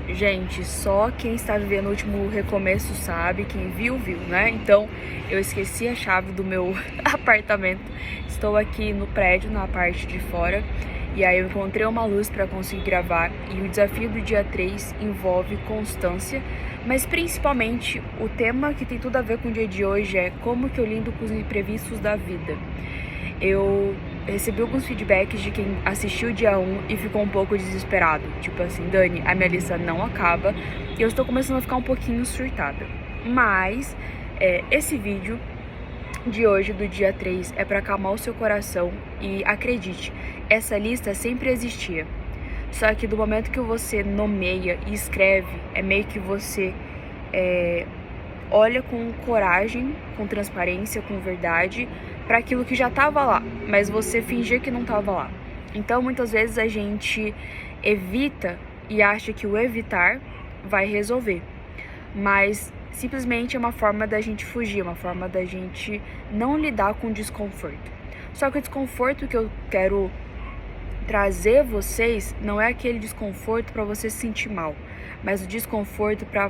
Gente, só quem está vivendo o último recomeço sabe, quem viu, viu, né? Então, eu esqueci a chave do meu apartamento. Estou aqui no prédio, na parte de fora. E aí eu encontrei uma luz para conseguir gravar. E o desafio do dia 3 envolve constância. Mas principalmente, o tema que tem tudo a ver com o dia de hoje é como que eu lido com os imprevistos da vida. Eu recebi alguns feedbacks de quem assistiu o dia 1 e ficou um pouco desesperado. Tipo assim, Dani, a minha lista não acaba e eu estou começando a ficar um pouquinho surtada. Mas esse vídeo de hoje, do dia 3, é para acalmar o seu coração e acredite, essa lista sempre existia. Só que do momento que você nomeia e escreve, é meio que você olha com coragem, com transparência, com verdade para aquilo que já estava lá, mas você fingir que não estava lá. Então, muitas vezes a gente evita e acha que o evitar vai resolver, mas simplesmente é uma forma da gente fugir, uma forma da gente não lidar com o desconforto. Só que o desconforto que eu quero trazer vocês não é aquele desconforto para você se sentir mal, mas o desconforto para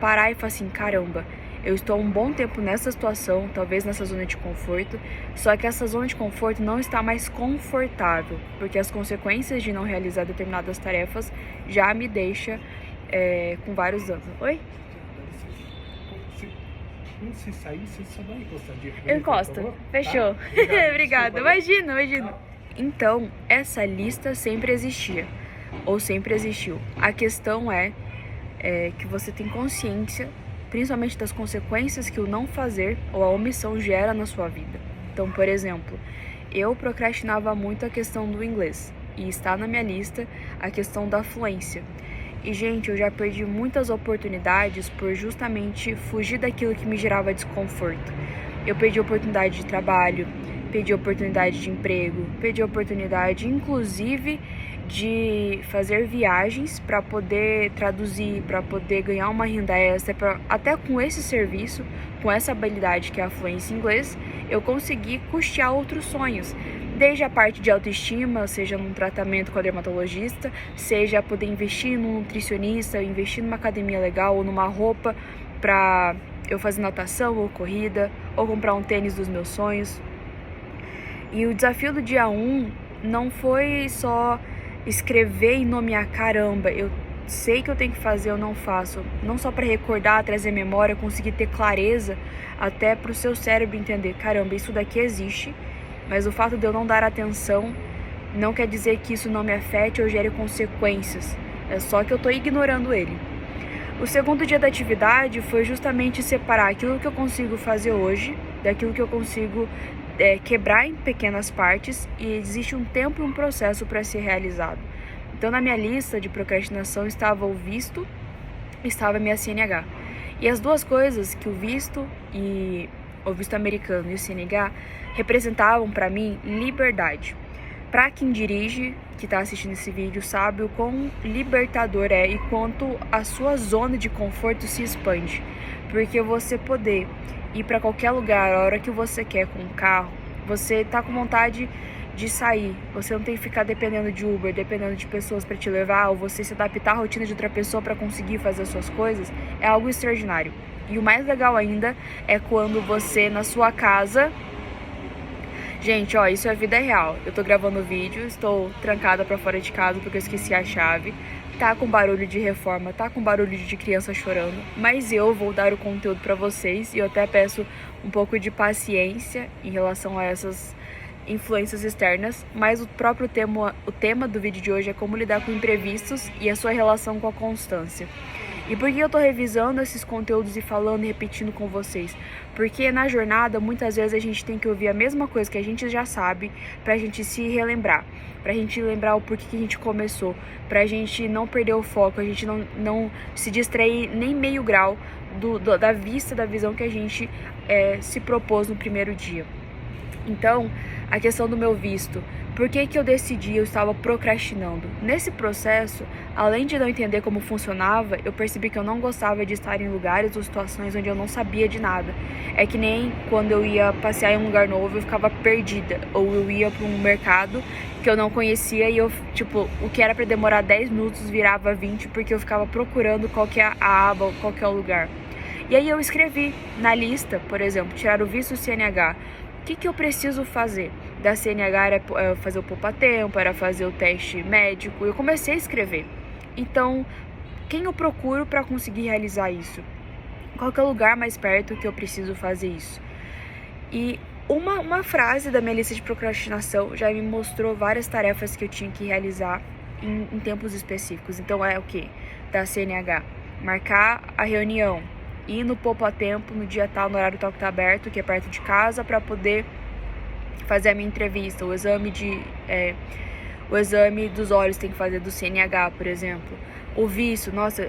parar e falar assim, caramba, eu estou há um bom tempo nessa situação, talvez nessa zona de conforto, só que essa zona de conforto não está mais confortável, porque as consequências de não realizar determinadas tarefas já me deixa com vários anos. Oi? Quando você sair, você só dá uma encostadinha. Eu encosto. Fechou. Tá? Obrigada. Imagina. Tá. Então, essa lista sempre existia, ou sempre existiu. A questão é que você tem consciência, principalmente das consequências que o não fazer ou a omissão gera na sua vida. Então, por exemplo, eu procrastinava muito a questão do inglês, e está na minha lista a questão da fluência. E, gente, eu já perdi muitas oportunidades por justamente fugir daquilo que me gerava desconforto. Eu perdi oportunidade de trabalho, perdi oportunidade de emprego, perdi oportunidade, inclusive, de fazer viagens para poder traduzir, para poder ganhar uma renda extra, até com esse serviço, com essa habilidade que é a fluência em inglês, eu consegui custear outros sonhos. Desde a parte de autoestima, seja num tratamento com a dermatologista, seja poder investir num nutricionista, investir numa academia legal ou numa roupa para eu fazer natação ou corrida, ou comprar um tênis dos meus sonhos. E o desafio do dia 1 não foi só escrever e nomear, caramba, eu sei que eu tenho que fazer, eu não faço. Não só para recordar, trazer memória, conseguir ter clareza, até para o seu cérebro entender, caramba, isso daqui existe, mas o fato de eu não dar atenção não quer dizer que isso não me afete ou gere consequências, é só que eu estou ignorando ele. O segundo dia da atividade foi justamente separar aquilo que eu consigo fazer hoje daquilo que eu consigo quebrar em pequenas partes, e existe um tempo e um processo para ser realizado. Então, na minha lista de procrastinação estava o visto, estava a minha CNH. E as duas coisas que o visto americano e o CNH representavam para mim liberdade. Para quem dirige, que está assistindo esse vídeo, sabe o quão libertador é e quanto a sua zona de conforto se expande. Porque você poder ir para qualquer lugar a hora que você quer com o carro, você tá com vontade de sair, você não tem que ficar dependendo de Uber, dependendo de pessoas para te levar, ou você se adaptar à rotina de outra pessoa para conseguir fazer as suas coisas, é algo extraordinário. E o mais legal ainda é quando você, na sua casa... Gente, ó, isso é vida real. Eu tô gravando o vídeo, estou trancada pra fora de casa porque eu esqueci a chave. Tá com barulho de reforma, tá com barulho de criança chorando, mas eu vou dar o conteúdo pra vocês, e eu até peço um pouco de paciência em relação a essas influências externas, mas o tema do vídeo de hoje é como lidar com imprevistos e a sua relação com a constância. E por que eu tô revisando esses conteúdos e falando e repetindo com vocês? Porque na jornada, muitas vezes a gente tem que ouvir a mesma coisa que a gente já sabe pra gente se relembrar, pra gente lembrar o porquê que a gente começou, pra gente não perder o foco, a gente não se distrair nem meio grau da visão que a gente se propôs no primeiro dia. Então, a questão do meu visto. Por que que eu decidi, eu estava procrastinando? Nesse processo, além de não entender como funcionava, eu percebi que eu não gostava de estar em lugares ou situações onde eu não sabia de nada. É que nem quando eu ia passear em um lugar novo, eu ficava perdida. Ou eu ia para um mercado que eu não conhecia e eu, tipo, o que era para demorar 10 minutos virava 20 porque eu ficava procurando qual que é a aba, qual que é o lugar. E aí eu escrevi na lista, por exemplo, tirar o visto CNH. O que eu preciso fazer? Da CNH era fazer o poupa-tempo, era fazer o teste médico. Eu comecei a escrever. Então, quem eu procuro para conseguir realizar isso? Qual que é o lugar mais perto que eu preciso fazer isso? E uma frase da minha lista de procrastinação já me mostrou várias tarefas que eu tinha que realizar em tempos específicos. Então é o quê? Da CNH. Marcar a reunião. Ir no poupa-tempo no dia tal, no horário tal que tá aberto, que é perto de casa, para poder fazer a minha entrevista. O exame dos olhos tem que fazer do CNH, por exemplo. O visto, nossa,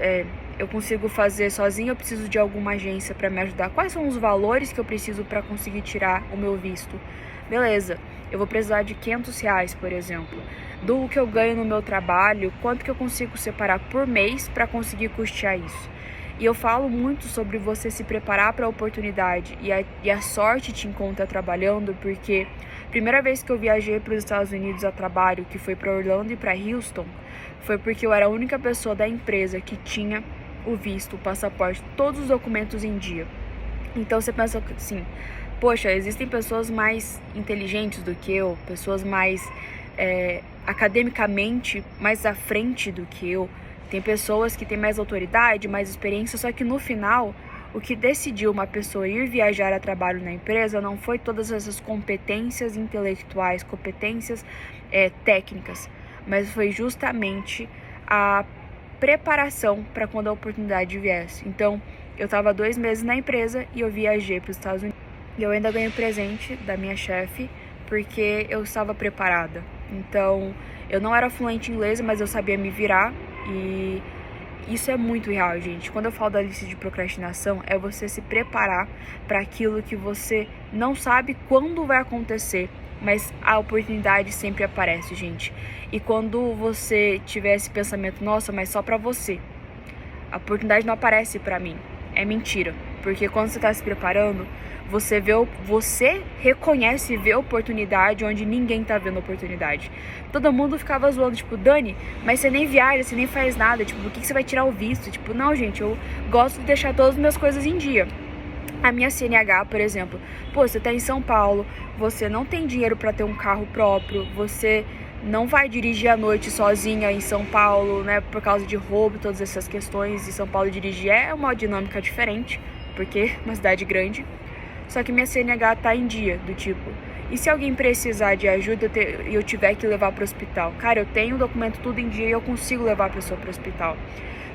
eu consigo fazer sozinho, eu preciso de alguma agência para me ajudar. Quais são os valores que eu preciso para conseguir tirar o meu visto? Beleza, eu vou precisar de R$500, por exemplo. Do que eu ganho no meu trabalho, quanto que eu consigo separar por mês para conseguir custear isso? E eu falo muito sobre você se preparar para a oportunidade e a sorte te encontra trabalhando, porque a primeira vez que eu viajei para os Estados Unidos a trabalho, que foi para Orlando e para Houston, foi porque eu era a única pessoa da empresa que tinha o visto, o passaporte, todos os documentos em dia. Então você pensa assim, poxa, existem pessoas mais inteligentes do que eu, pessoas mais academicamente mais à frente do que eu. Tem pessoas que têm mais autoridade, mais experiência, só que no final, o que decidiu uma pessoa ir viajar a trabalho na empresa não foi todas essas competências intelectuais, competências técnicas, mas foi justamente a preparação para quando a oportunidade viesse. Então, eu estava 2 meses na empresa e eu viajei para os Estados Unidos. E eu ainda ganhei presente da minha chefe, porque eu estava preparada. Então, eu não era fluente em inglês, mas eu sabia me virar. E isso é muito real, gente. Quando eu falo da lista de procrastinação, é você se preparar para aquilo que você não sabe quando vai acontecer, mas a oportunidade sempre aparece, gente. E quando você tiver esse pensamento, nossa, mas só para você, a oportunidade não aparece para mim, é mentira. Porque quando você tá se preparando, você reconhece e vê oportunidade onde ninguém tá vendo oportunidade. Todo mundo ficava zoando, tipo, Dani, mas você nem viaja, você nem faz nada, tipo, por que você vai tirar o visto? Tipo, não, gente, eu gosto de deixar todas as minhas coisas em dia. A minha CNH, por exemplo, pô, você tá em São Paulo, você não tem dinheiro pra ter um carro próprio, você não vai dirigir à noite sozinha em São Paulo, né, por causa de roubo, todas essas questões. Em São Paulo dirigir é uma dinâmica diferente, porque é uma cidade grande. Só que minha CNH tá em dia, do tipo, e se alguém precisar de ajuda e eu tiver que levar pro hospital? Cara, eu tenho o documento tudo em dia e eu consigo levar a pessoa pro hospital.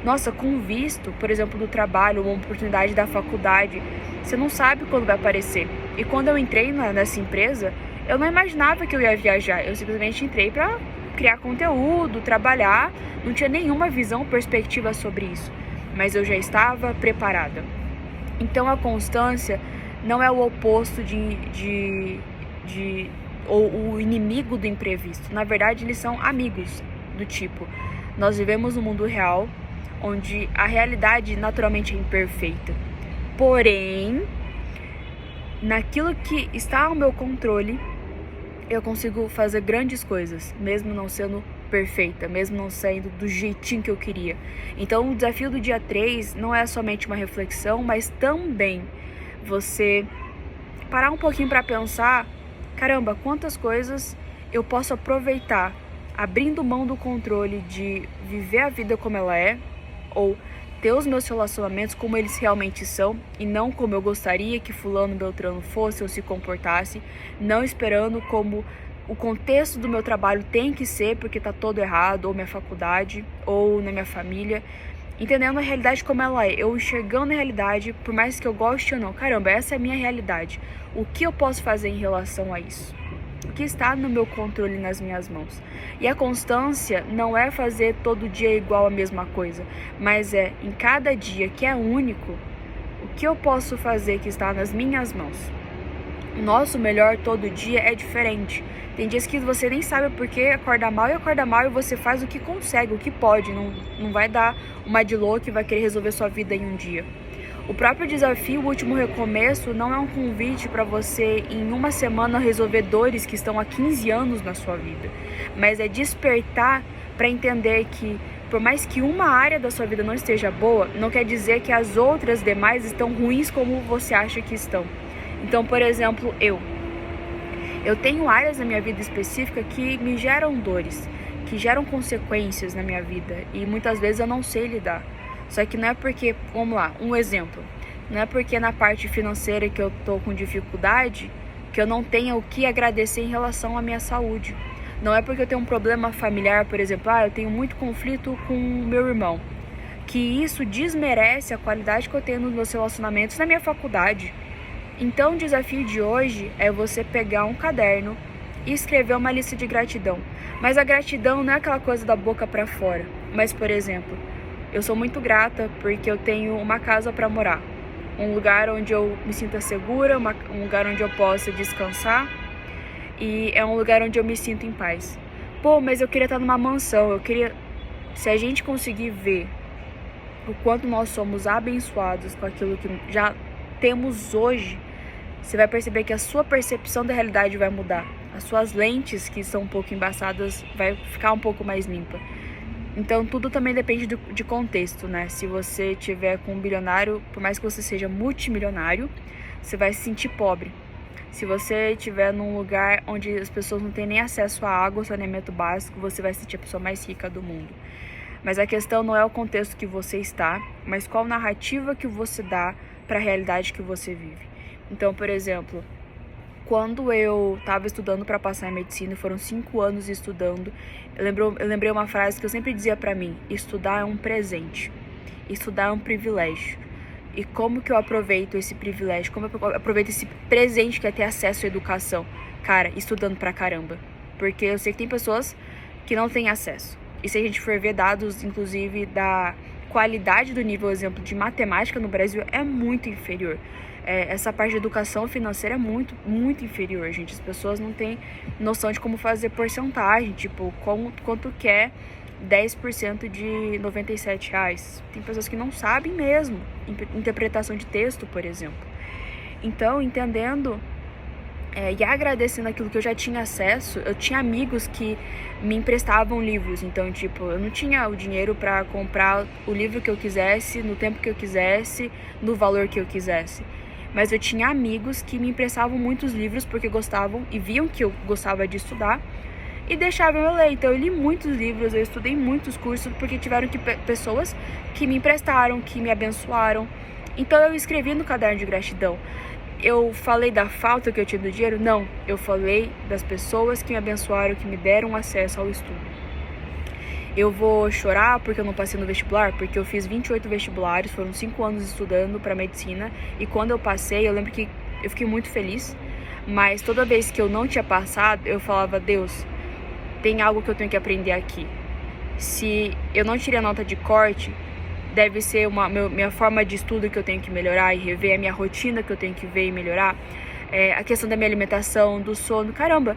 Nossa, com visto, por exemplo, do trabalho, uma oportunidade da faculdade, você não sabe quando vai aparecer. E quando eu entrei nessa empresa, eu não imaginava que eu ia viajar. Eu simplesmente entrei pra criar conteúdo, trabalhar, não tinha nenhuma visão, perspectiva sobre isso. Mas eu já estava preparada. Então a constância não é o oposto ou o inimigo do imprevisto. Na verdade, eles são amigos, do tipo, nós vivemos no mundo real, onde a realidade naturalmente é imperfeita. Porém, naquilo que está ao meu controle, eu consigo fazer grandes coisas, mesmo não sendo perfeita, mesmo não saindo do jeitinho que eu queria. Então, o desafio do dia 3 não é somente uma reflexão, mas também você parar um pouquinho para pensar, caramba, quantas coisas eu posso aproveitar abrindo mão do controle de viver a vida como ela é, ou ter os meus relacionamentos como eles realmente são e não como eu gostaria que fulano beltrano fosse ou se comportasse, não esperando como o contexto do meu trabalho tem que ser porque tá todo errado, ou minha faculdade, ou na minha família. Entendendo a realidade como ela é, eu enxergando a realidade, por mais que eu goste ou não, caramba, essa é a minha realidade. O que eu posso fazer em relação a isso? O que está no meu controle, nas minhas mãos? E a constância não é fazer todo dia igual a mesma coisa, mas é em cada dia que é único, o que eu posso fazer que está nas minhas mãos? O nosso melhor todo dia é diferente. Tem dias que você nem sabe por que acorda mal e você faz o que consegue, o que pode. Não vai dar uma de louco que vai querer resolver sua vida em um dia. O próprio desafio, o último recomeço, não é um convite para você em uma semana resolver dores que estão há 15 anos na sua vida, mas é despertar para entender que por mais que uma área da sua vida não esteja boa, não quer dizer que as outras demais estão ruins como você acha que estão. Então, por exemplo, eu tenho áreas na minha vida específica que me geram dores, que geram consequências na minha vida e muitas vezes eu não sei lidar. Só que não é porque, vamos lá, um exemplo, não é porque na parte financeira que eu tô com dificuldade que eu não tenha o que agradecer em relação à minha saúde. Não é porque eu tenho um problema familiar, por exemplo, eu tenho muito conflito com o meu irmão, que isso desmerece a qualidade que eu tenho nos meus relacionamentos na minha faculdade. Então o desafio de hoje é você pegar um caderno e escrever uma lista de gratidão. Mas a gratidão não é aquela coisa da boca para fora, mas, por exemplo, eu sou muito grata porque eu tenho uma casa para morar, um lugar onde eu me sinta segura, um lugar onde eu possa descansar e é um lugar onde eu me sinto em paz. Pô, mas eu queria estar numa mansão, se a gente conseguir ver o quanto nós somos abençoados com aquilo que já temos hoje, você vai perceber que a sua percepção da realidade vai mudar. As suas lentes, que são um pouco embaçadas, vai ficar um pouco mais limpa. Então, tudo também depende de contexto, né? Se você tiver com um bilionário, por mais que você seja multimilionário, você vai se sentir pobre. Se você estiver num lugar onde as pessoas não têm nem acesso à água, saneamento básico, você vai se sentir a pessoa mais rica do mundo. Mas a questão não é o contexto que você está, mas qual narrativa que você dá para a realidade que você vive. Então, por exemplo, quando eu estava estudando para passar em medicina, foram 5 anos estudando, eu lembrei uma frase que eu sempre dizia para mim: estudar é um presente, estudar é um privilégio. E como que eu aproveito esse privilégio? Como eu aproveito esse presente que é ter acesso à educação? Cara, estudando pra caramba. Porque eu sei que tem pessoas que não têm acesso. E se a gente for ver dados, inclusive, da qualidade do nível, exemplo, de matemática no Brasil é muito inferior. Essa parte de educação financeira é muito, muito inferior, gente. As pessoas não têm noção de como fazer porcentagem, tipo, quanto que é 10% de R$97. Tem pessoas que não sabem mesmo. Interpretação de texto, por exemplo. Então, entendendo e agradecendo aquilo que eu já tinha acesso, eu tinha amigos que me emprestavam livros. Então, tipo, eu não tinha o dinheiro para comprar o livro que eu quisesse, no tempo que eu quisesse, no valor que eu quisesse. Mas eu tinha amigos que me emprestavam muitos livros porque gostavam e viam que eu gostava de estudar e deixavam eu ler. Então eu li muitos livros, eu estudei muitos cursos porque tiveram pessoas que me emprestaram, que me abençoaram. Então eu escrevi no caderno de gratidão. Eu falei da falta que eu tinha do dinheiro? Não, eu falei das pessoas que me abençoaram, que me deram acesso ao estudo. Eu vou chorar porque eu não passei no vestibular, porque eu fiz 28 vestibulares, foram 5 anos estudando para medicina, e quando eu passei, eu lembro que eu fiquei muito feliz, mas toda vez que eu não tinha passado, eu falava: Deus, tem algo que eu tenho que aprender aqui. Se eu não tirei a nota de corte, deve ser minha forma de estudo que eu tenho que melhorar e rever, a minha rotina que eu tenho que ver e melhorar, a questão da minha alimentação, do sono. Caramba,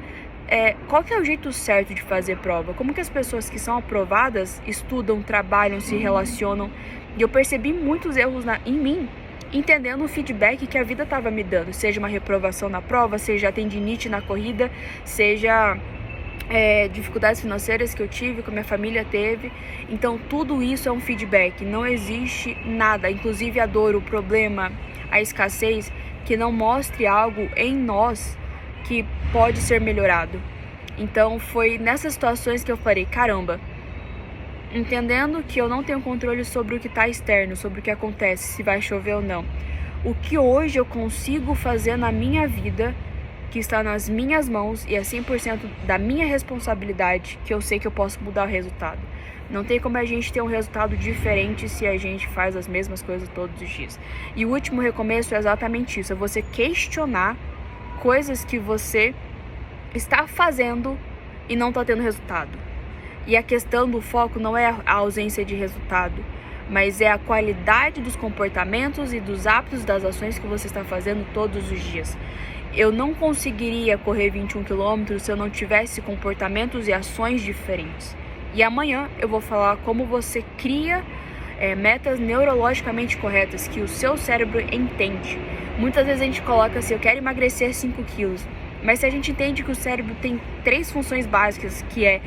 qual que é o jeito certo de fazer prova? Como que as pessoas que são aprovadas estudam, trabalham, se relacionam? E eu percebi muitos erros em mim, entendendo o feedback que a vida estava me dando, seja uma reprovação na prova, seja tendinite na corrida, seja dificuldades financeiras que eu tive, que a minha família teve. Então tudo isso é um feedback, não existe nada, inclusive a dor, o problema, a escassez, que não mostre algo em nós que pode ser melhorado. Então foi nessas situações que eu falei: caramba, entendendo que eu não tenho controle sobre o que está externo, sobre o que acontece, se vai chover ou não, o que hoje eu consigo fazer na minha vida, que está nas minhas mãos e é 100% da minha responsabilidade, que eu sei que eu posso mudar o resultado. Não tem como a gente ter um resultado diferente se a gente faz as mesmas coisas todos os dias. E o último recomeço é exatamente isso, é você questionar coisas que você está fazendo e não está tendo resultado. E a questão do foco não é a ausência de resultado, mas é a qualidade dos comportamentos e dos hábitos das ações que você está fazendo todos os dias. eu não conseguiria correr 21 km se eu não tivesse comportamentos e ações diferentes. E amanhã eu vou falar como você cria metas neurologicamente corretas, que o seu cérebro entende. Muitas vezes a gente coloca assim, eu quero emagrecer 5 quilos, mas se a gente entende que o cérebro tem 3 funções básicas, que é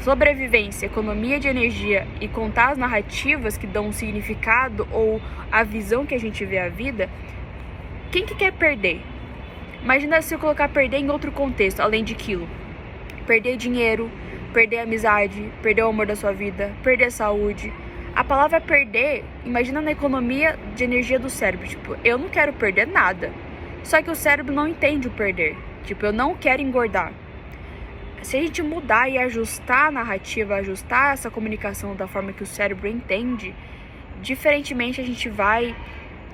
sobrevivência, economia de energia e contar as narrativas que dão um significado ou a visão que a gente vê a vida, quem que quer perder? Imagina se eu colocar perder em outro contexto, além de quilo. Perder dinheiro, perder amizade, perder o amor da sua vida, perder saúde. A palavra perder, imagina na economia de energia do cérebro. Tipo, eu não quero perder nada. Só que o cérebro não entende o perder. Tipo, eu não quero engordar. Se a gente mudar e ajustar a narrativa, ajustar essa comunicação da forma que o cérebro entende, diferentemente a gente vai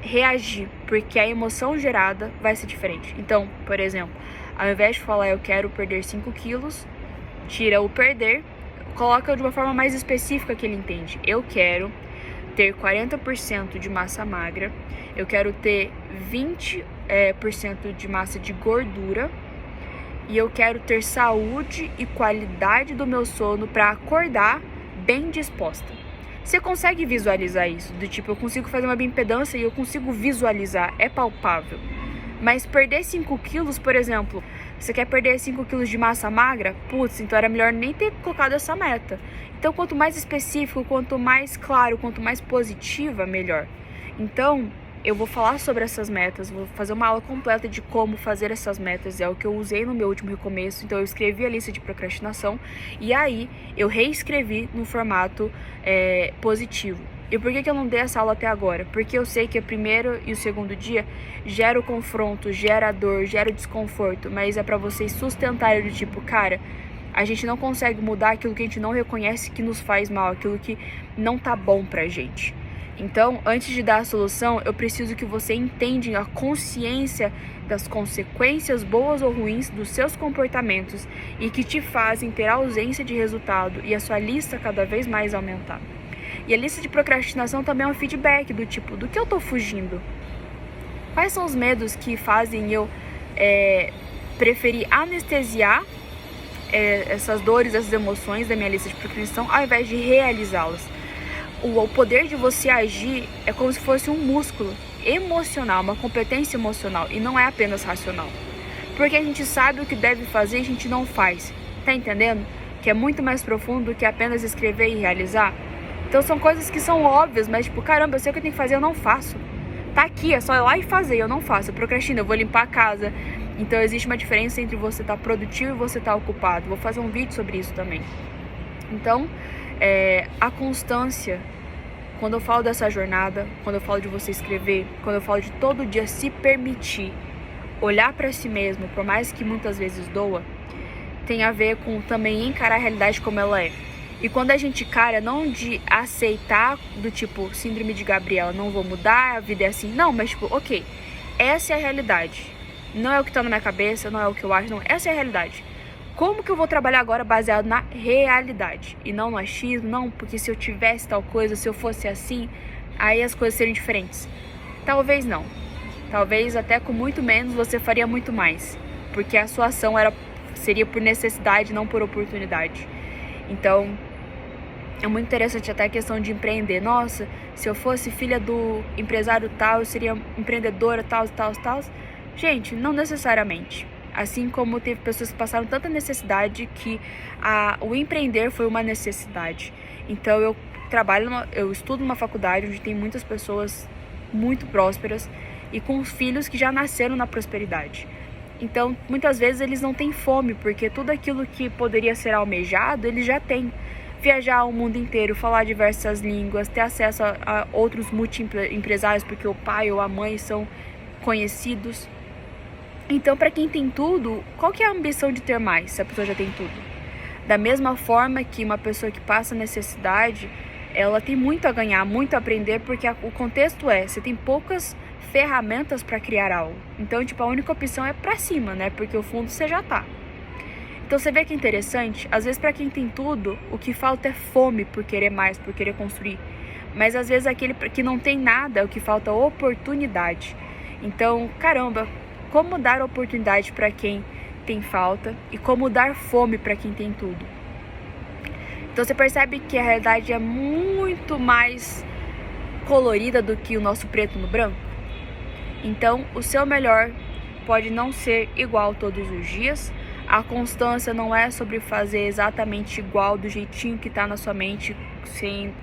reagir, porque a emoção gerada vai ser diferente. Então, por exemplo, ao invés de falar eu quero perder 5 quilos, tira o perder, coloca de uma forma mais específica que ele entende. Eu quero ter 40% de massa magra, eu quero ter 20% de massa de gordura, e eu quero ter saúde e qualidade do meu sono para acordar bem disposta. Você consegue visualizar isso? Do tipo, eu consigo fazer uma bioimpedância e eu consigo visualizar, é palpável. Mas perder 5 quilos, por exemplo, você quer perder 5 quilos de massa magra? Putz, então era melhor nem ter colocado essa meta. Então, quanto mais específico, quanto mais claro, quanto mais positiva, melhor. Então, eu vou falar sobre essas metas, vou fazer uma aula completa de como fazer essas metas, é o que eu usei no meu último recomeço. Então eu escrevi a lista de procrastinação e aí eu reescrevi no formato positivo. E por que eu não dei essa aula até agora? Porque eu sei que o primeiro e o segundo dia gera o confronto, gera dor, gera o desconforto, mas é pra vocês sustentarem do tipo, cara, a gente não consegue mudar aquilo que a gente não reconhece que nos faz mal, aquilo que não tá bom pra gente. Então, antes de dar a solução, eu preciso que você entenda a consciência das consequências boas ou ruins dos seus comportamentos e que te fazem ter ausência de resultado e a sua lista cada vez mais aumentar. E a lista de procrastinação também é um feedback do tipo, do que eu tô fugindo? Quais são os medos que fazem eu preferir anestesiar essas dores, essas emoções da minha lista de procrastinação ao invés de realizá-las? O poder de você agir é como se fosse um músculo emocional, uma competência emocional, e não é apenas racional. Porque a gente sabe o que deve fazer e a gente não faz. Tá entendendo? Que é muito mais profundo do que apenas escrever e realizar. Então são coisas que são óbvias, mas tipo, caramba, eu sei o que eu tenho que fazer, eu não faço. Tá aqui, é só ir lá e fazer, eu não faço. Eu procrastino, eu vou limpar a casa. Então existe uma diferença entre você estar produtivo e você estar ocupado. Vou fazer um vídeo sobre isso também. Então, a constância, quando eu falo dessa jornada, quando eu falo de você escrever, quando eu falo de todo dia se permitir olhar para si mesmo, por mais que muitas vezes doa, tem a ver com também encarar a realidade como ela é. E quando a gente encara, não de aceitar do tipo, síndrome de Gabriela, não vou mudar, a vida é assim, não, mas tipo, ok, essa é a realidade, não é o que tá na minha cabeça, não é o que eu acho, não, essa é a realidade. Como que eu vou trabalhar agora baseado na realidade e não no achismo? Não, porque se eu tivesse tal coisa, se eu fosse assim, aí as coisas seriam diferentes. Talvez não. Talvez até com muito menos você faria muito mais. Porque a sua ação seria por necessidade, não por oportunidade. Então, é muito interessante até a questão de empreender. Nossa, se eu fosse filha do empresário tal, eu seria empreendedora tal. Gente, não necessariamente. Assim como teve pessoas que passaram tanta necessidade que o empreender foi uma necessidade. Então eu estudo numa faculdade onde tem muitas pessoas muito prósperas e com filhos que já nasceram na prosperidade. Então muitas vezes eles não têm fome, porque tudo aquilo que poderia ser almejado, eles já têm. Viajar o mundo inteiro, falar diversas línguas, ter acesso a outros multi-empresários, porque o pai ou a mãe são conhecidos. Então, para quem tem tudo, qual que é a ambição de ter mais, se a pessoa já tem tudo? Da mesma forma que uma pessoa que passa necessidade, ela tem muito a ganhar, muito a aprender, porque o contexto você tem poucas ferramentas para criar algo. Então, tipo, a única opção é para cima, né? Porque o fundo você já tá. Então, você vê que é interessante? Às vezes, para quem tem tudo, o que falta é fome por querer mais, por querer construir. Mas, às vezes, aquele que não tem nada, o que falta é oportunidade. Então, caramba, como dar oportunidade para quem tem falta e como dar fome para quem tem tudo. Então você percebe que a realidade é muito mais colorida do que o nosso preto no branco? Então o seu melhor pode não ser igual todos os dias. A constância não é sobre fazer exatamente igual do jeitinho que tá na sua mente,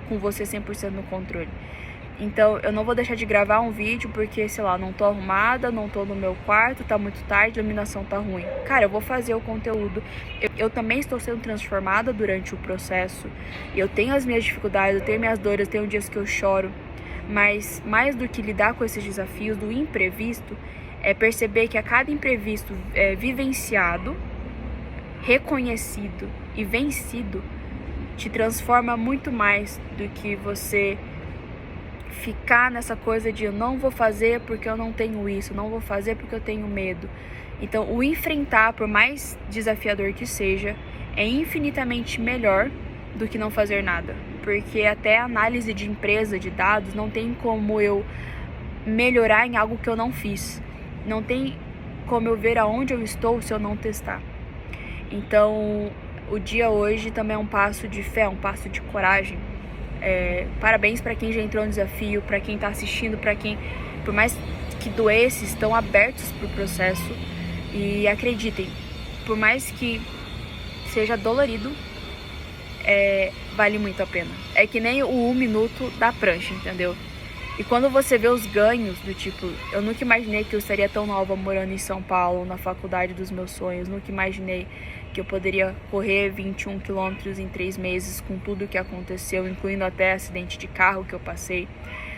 com você 100% no controle. Então eu não vou deixar de gravar um vídeo porque, sei lá, não tô arrumada, não tô no meu quarto, tá muito tarde, a iluminação tá ruim. Cara, eu vou fazer o conteúdo. Eu também estou sendo transformada durante o processo. Eu tenho as minhas dificuldades, eu tenho minhas dores, eu tenho dias que eu choro. Mas mais do que lidar com esses desafios do imprevisto, é perceber que a cada imprevisto vivenciado, reconhecido e vencido te transforma muito mais do que você ficar nessa coisa de eu não vou fazer porque eu não tenho isso, não vou fazer porque eu tenho medo. Então o enfrentar, por mais desafiador que seja, é infinitamente melhor do que não fazer nada, porque até a análise de empresa, de dados, não tem como eu melhorar em algo que eu não fiz, não tem como eu ver aonde eu estou se eu não testar. Então o dia hoje também é um passo de fé, um passo de coragem. Parabéns para quem já entrou no desafio, para quem está assistindo, para quem, por mais que doesse, estão abertos para o processo. E acreditem, por mais que seja dolorido, vale muito a pena. É que nem o 1 minuto da prancha, entendeu? E quando você vê os ganhos do tipo, eu nunca imaginei que eu estaria tão nova morando em São Paulo, na faculdade dos meus sonhos, nunca imaginei que eu poderia correr 21 quilômetros em 3 meses com tudo que aconteceu, incluindo até acidente de carro que eu passei.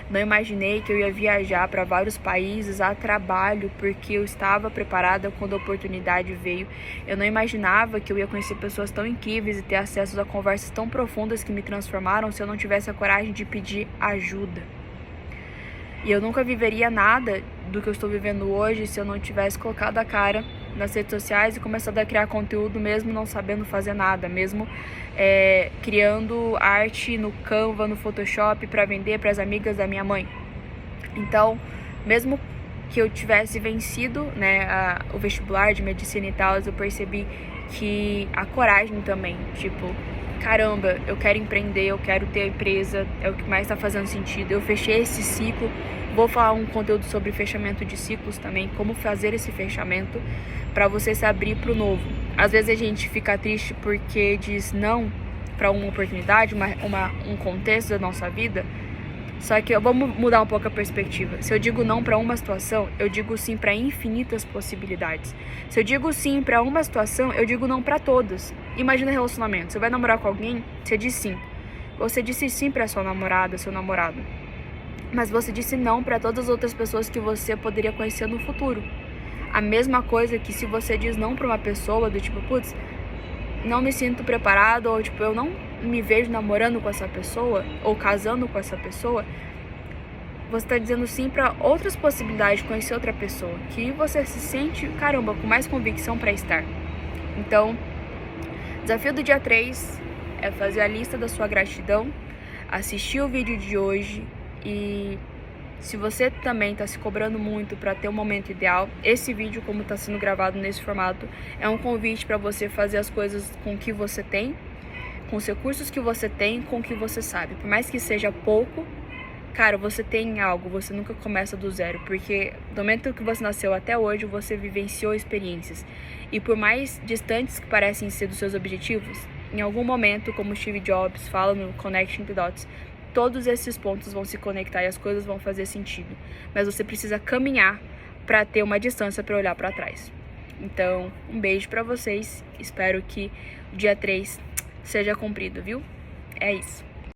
Não imaginei que eu ia viajar para vários países a trabalho, porque eu estava preparada quando a oportunidade veio. Eu não imaginava que eu ia conhecer pessoas tão incríveis e ter acesso a conversas tão profundas que me transformaram se eu não tivesse a coragem de pedir ajuda. E eu nunca viveria nada do que eu estou vivendo hoje se eu não tivesse colocado a cara nas redes sociais e começado a criar conteúdo mesmo não sabendo fazer nada, mesmo criando arte no Canva, no Photoshop para vender para as amigas da minha mãe. Então, mesmo que eu tivesse vencido, né, o vestibular de medicina e tal, eu percebi que a coragem também, tipo, caramba, eu quero empreender, eu quero ter a empresa, é o que mais está fazendo sentido. Eu fechei esse ciclo, vou falar um conteúdo sobre fechamento de ciclos também, como fazer esse fechamento para você se abrir para o novo. Às vezes a gente fica triste porque diz não para uma oportunidade, um contexto da nossa vida. Só que vamos mudar um pouco a perspectiva. Se eu digo não para uma situação, eu digo sim para infinitas possibilidades. Se eu digo sim para uma situação, eu digo não para todas. Imagina relacionamento. Você vai namorar com alguém, você diz sim. Você disse sim para sua namorada, seu namorado. Mas você disse não para todas as outras pessoas que você poderia conhecer no futuro. A mesma coisa que se você diz não para uma pessoa do tipo, putz, não me sinto preparado, ou tipo, eu não me vejo namorando com essa pessoa ou casando com essa pessoa, você tá dizendo sim para outras possibilidades de conhecer outra pessoa, que você se sente, caramba, com mais convicção para estar. Então, desafio do dia 3 é fazer a lista da sua gratidão, assistir o vídeo de hoje e se você também tá se cobrando muito para ter um momento ideal, esse vídeo, como tá sendo gravado nesse formato, é um convite para você fazer as coisas com o que você tem, com os recursos que você tem, com o que você sabe. Por mais que seja pouco, cara, você tem algo, você nunca começa do zero, porque do momento que você nasceu até hoje, você vivenciou experiências. E por mais distantes que parecem ser dos seus objetivos, em algum momento, como Steve Jobs fala no Connecting the Dots, todos esses pontos vão se conectar e as coisas vão fazer sentido. Mas você precisa caminhar para ter uma distância para olhar para trás. Então, um beijo para vocês. Espero que o dia 3 seja cumprido, viu? É isso.